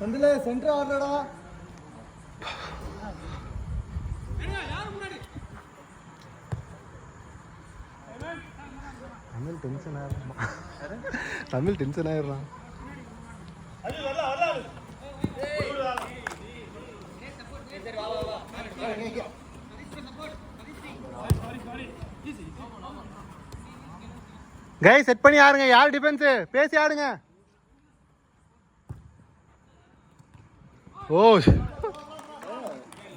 Senthil centre ஆடுறடா. Tamil tension ஆயிடுறான். கை செட் பண்ணி ஆடுங்க. யார் டிஃபென்ஸ் பேசி ஆடுங்க. ஓ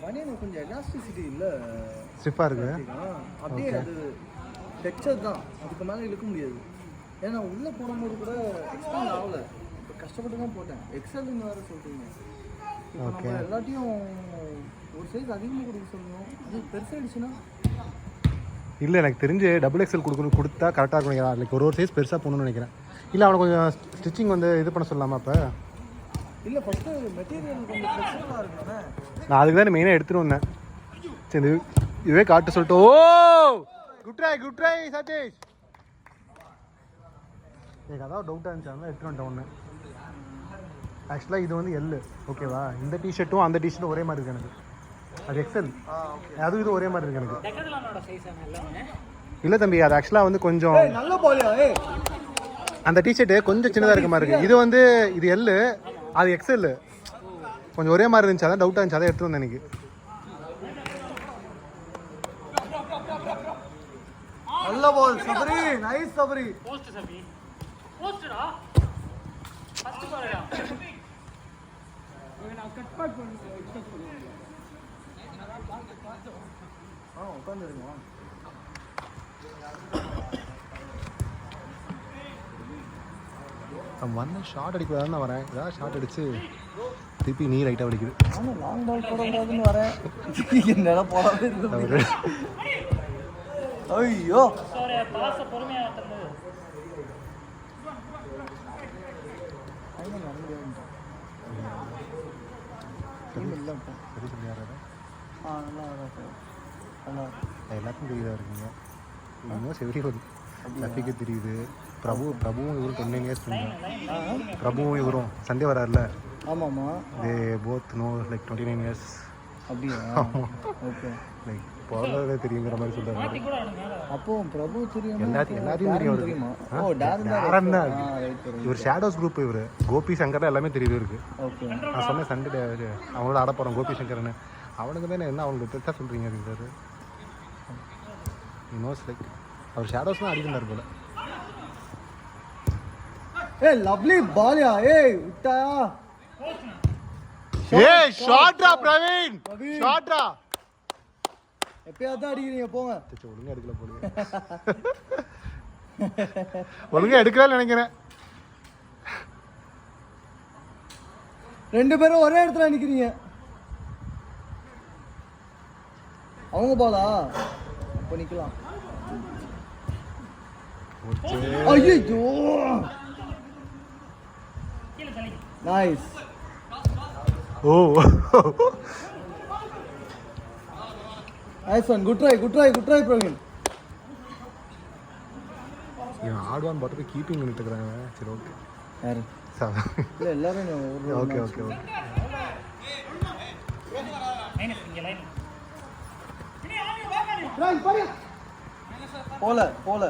மணி கொஞ்சம் எலாஸ்டிசிட்டி இல்ல, ஸ்டிஃபா இருக்கு. அப்படியே அது டெக்ஸ்சர் தான், அதுக்கு மேலே இழுக்க முடியாது. ஏன்னா உள்ளே போடும்போது கூட எக்ஸ்பேண்ட் ஆகலை, இப்போ கஷ்டப்பட்டு தான் போட்டேன். எக்ஸல்னு வேறு சொல்கிறீங்க. ஓகே, எல்லாத்தையும் ஒரு சைஸ் அதிகமாக கொடுக்க சொல்லணும். அது பெருசாகிடுச்சுன்னா இல்லை, எனக்கு தெரிஞ்சு டபுள் எக்ஸல் கொடுத்தா கரெக்டாக இருக்கும் நினைக்கிறேன். லைக் ஒரு சைஸ் பெருசாக போகணும்னு நினைக்கிறேன். இல்லை அவனை கொஞ்சம் ஸ்டிச்சிங் வந்து இது பண்ண சொல்லலாமா? இப்போ இல்லை, ஃபஸ்ட்டு மெட்டீரியல் கொஞ்சம் ஃப்ளெக்சிபிளாக இருக்குண்ணே. நான் அதுக்கு தான் மெயினாக எடுத்துகிட்டு வந்தேன். சரி, இதுவே காட்டு சொல்லிட்டு. ஓ குட் ட்ரை சதீஷ். எனக்கு அதான் டவுட்டாக இருந்துச்சு, அதான் எடுத்துகிட்டு வந்துட்டேன் ஒன்று. ஆக்சுவலாக இது வந்து எல்லு, ஓகேவா? இந்த டிஷர்ட்டும் அந்த டிஷர்ட்டும் ஒரே மாதிரி இருக்கு எனக்கு. அது எக்ஸல், அதுவும் இது ஒரே மாதிரி இருக்கு எனக்கு. இல்லை தம்பி, அது ஆக்சுவலாக வந்து கொஞ்சம் நல்ல போலியா. அந்த டிஷர்ட்டு கொஞ்சம் சின்னதாக இருக்க மாதிரி இருக்குது. இது வந்து இது எல்லு, அது எக்ஸல், கொஞ்சம் ஒரே மாதிரி இருந்துச்சு. அதான் டவுட்டாக இருந்துச்சு, அதான் எடுத்துகிட்டு வந்தேன் எனக்கு. நல்ல ball Sabari, nice Sabari. Post Sabari, போஸ்டடா ஃபர்ஸ்ட் பால்டா. நான் கட் பேக் பண்ணி உட்காந்துருங்க. நான் வந்த ஷார்ட் அடிக்கிறதா தான் வரேன். ஏதாவது ஷார்ட் அடிச்சு திருப்பி நீ ரைட்டாக அடிக்குது. ஆனால் லாங் பால் போடக்கூடாதுன்னு வரேன். என்னால் போடாது. ஐயோ சாரி, பாஸ் பொறுமையா தரணும். எல்லாருக்கும் தெரியுதா இருக்குங்க. இன்னும் செவரி லப்பிக்கு தெரியுது. பிரபுவும் இவரும் 29 இயர்ஸ் பண்ணுறேன். பிரபுவும் இவரும் சண்டே வராருல. ஆமாம்மா, they both know like 29 years. அப்படியா? ஓகே, லைக் பிறந்ததே தெரியுங்கிற மாதிரி சொல்கிறாங்க. அப்போ பிரபு தெரியும், எல்லாத்தையும் தெரியுமா? இவர் ஷேடோஸ் குரூப். இவர் கோபி சங்கர் எல்லாமே தெரியுது இருக்கு. ஓகே, நான் சொன்னேன் சண்டே அவங்களோட ஆட போகிறோம் கோபி சங்கர்னு. அவனுக்கு தானே என்ன அவங்களுக்கு பெருசாக சொல்கிறீங்க அப்படின்றாரு. நோஸ் லைக் அவர் ஷேடோஸ் தான் அடிக்கிறார் போல. ஏய் லவ்லி பால்யா. ஏய் விட்டா. ஏய் ஷாட்ரா பிரவீன், ஷாட்ரா. எப்பயாவது அடிக்கிறீங்க போங்க. ஒழுங்கா எடுக்கல போடுங்க. ஒழுங்கா எடுக்கலாம்னு நினைக்கிறேன். ரெண்டு பேரும் ஒரே இடத்துல நிக்கிறீங்க. அவங்க பாலா அப்ப நிக்கலாம். ஐயோ நைஸ். ஓ nice one. Good try Praveen. இவன் ஆடுவான்னு பார்த்து கீப்பிங் பண்ணிட்டு இருக்கிறாங்க. சரி ஓகே. யாரு? இல்லை எல்லாரும். Okay okay okay. போல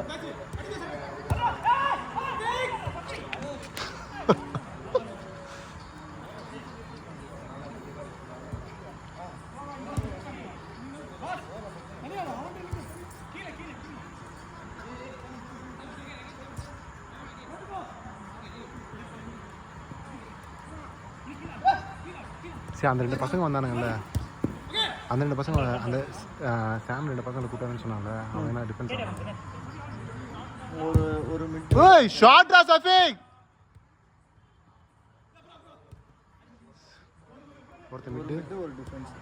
சரி, அந்த 2 பசங்க வந்தானுங்கல்ல, அந்த 2 பசங்க, அந்த சாம் 2 பசங்களை கூட்டாங்கன்னு சொன்னாங்க. அவங்க என்ன டிஃபென்ஸ் ஆனாங்க. ஒரு மிட். ஏய் ஷாட்ரா சஃபீக். ஒருத்தர் மிட், ஒரு டிஃபென்ஸ்.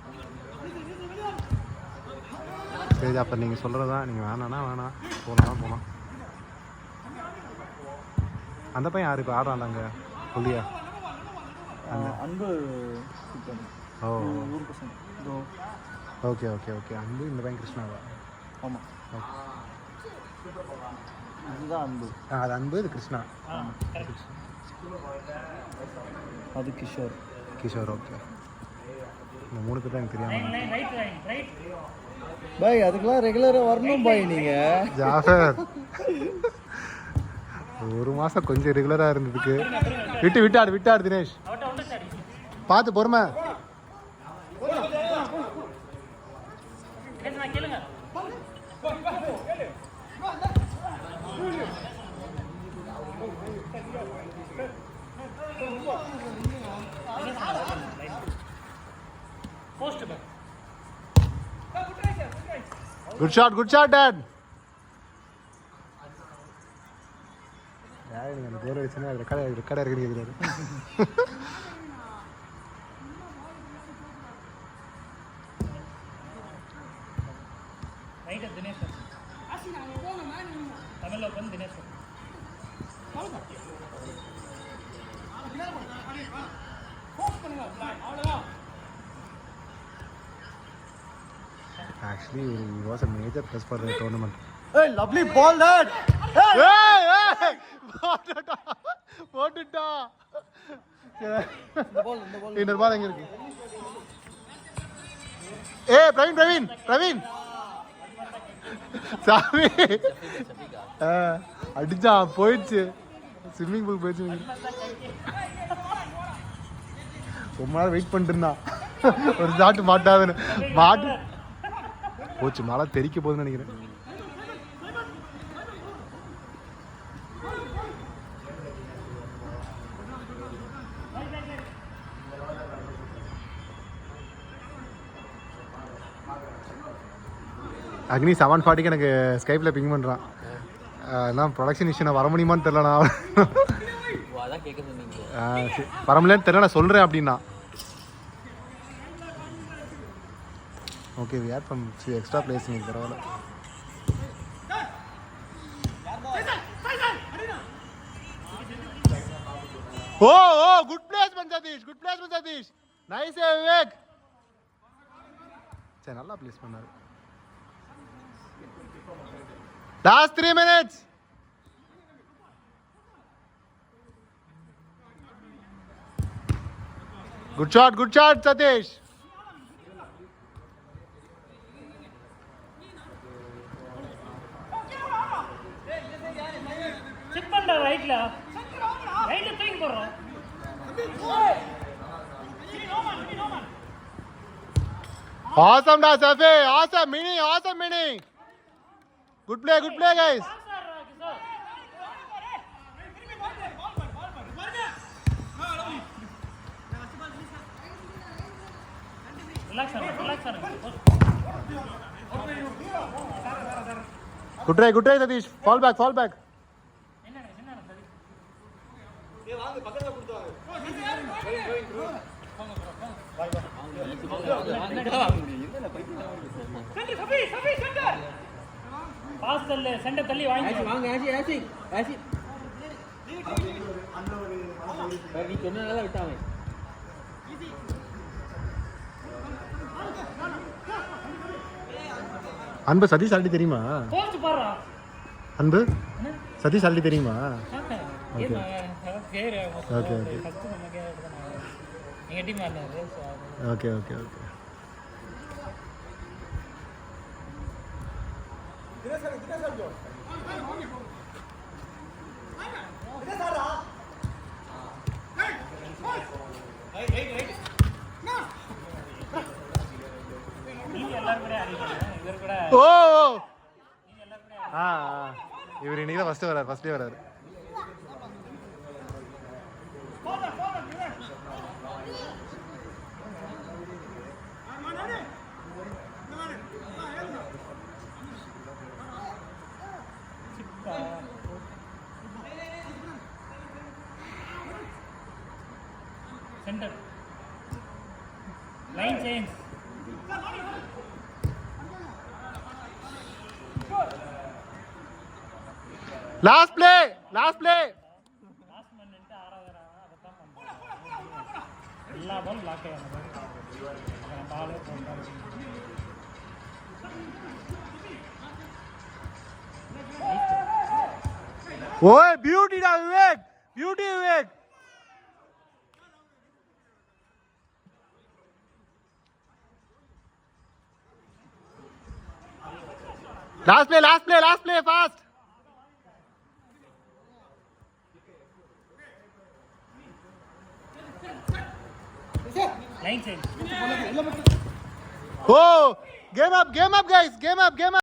சரி, அப்போ நீங்கள் சொல்கிறதா. நீங்கள் வேணாம் போகலாம். அந்த பையன் யார் இப்போ ஆடுறாங்க சொல்லியா? அன்பு. ஓ ஓகே அன்பு. இந்த பையன் கிருஷ்ணாவா? ஆமாம், இதுதான் அன்பு. அது அன்பு, இது கிருஷ்ணா. அது கிஷோர். கிஷோர் ஓகே. இந்த 3 பேர் தான் எனக்கு தெரியாமல். ரைட் பாய் அதுக்கெல்லாம் ரெகுலராக வரணும் பாய் நீங்கள். ஜாஃபர் 1 மாதம் கொஞ்சம் ரெகுலராக இருந்ததுக்கு விட்டாடு தினேஷ். பார்த்து பொறுமை. கேளுங்க. Post back. Good shot dot. யார் நீங்க அந்த கோல் அடிச்சனா ரெக்கார்ட் இருக்குறீங்க. ரைட் தினேஷ். தமிழ்ல வந்து Dinesh. Actually, it was a major plus for the tournament. Hey, lovely ball that. Hey! போட்டுட்டா. இந்த பால் எங்க இருக்கு? ஏய் பிரவீன். சாமி. அடிச்சா போயிடுச்சு. ஸ்விம்மிங் பூல் போயிடுச்சு. ரொம்ப நேரம் வெயிட் பண்ணிட்டு இருந்தான். ஒரு ஷாட் மாட்டாதுன்னு. போச்சு, மழை தெறிக்க போகுதுன்னு நினைக்கிறேன். அக்னி 740 எனக்கு ஸ்கைப்பில் பிங் பண்ணுறான். எல்லாம் ப்ரொடக்ஷன் இஷ்யூ நான் வர முடியுமான்னு தெரில. நான் வர முடியலன்னு தெரியல, நான் சொல்கிறேன் அப்படின்னா. Okay, we add from extra place. நீங்கள் பரவாயில்ல. Oh good placement Satish. Nice Vivek. சரி, நல்லா பிளேஸ் பண்ணாரு. Last 3 minutes. Good shot, Satish. Chip பண்ணடா ரைட்ல தூக்கி போடுறா. Awesome da Safi. Awesome mini. Good play guys. Relax. Good try Satish. Fall back. Pass தள்ளு, centre தள்ளி வாங்க. ஆசி நீ சொன்னனால விட்டாங்க. அன்பு சதீஷ் ஆல்ரெடி தெரியுமா? போஸ்ட் பாறா. அன்பு சதீஷ் ஆல்ரெடி தெரியுமா? ஓகே. எங்க டீம் ஆடுறாரு. ஓகே. ஓ இவர் இன்னைக்கு தான் ஃபர்ஸ்ட் டே வராரு. Centre line change. Last play last minute ஆறாவதா அதத்தான் பண்றாங்க. எல்லா பால் லாக் ஆயிடும். பால் போட்டாரு. ஓய், beauty Vivek. Last play, fast. Line side Oh, game up, guys, game up.